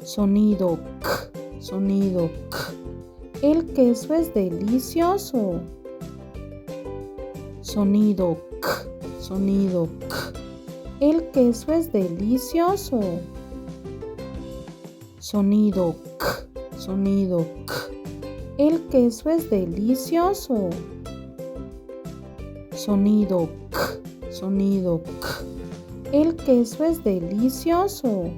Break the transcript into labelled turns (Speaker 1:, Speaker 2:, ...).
Speaker 1: Sonido K, sonido K. El queso es delicioso. Sonido K, sonido K. El queso es delicioso. Sonido K, sonido K. El queso es delicioso. Sonido K, sonido K. El queso es delicioso.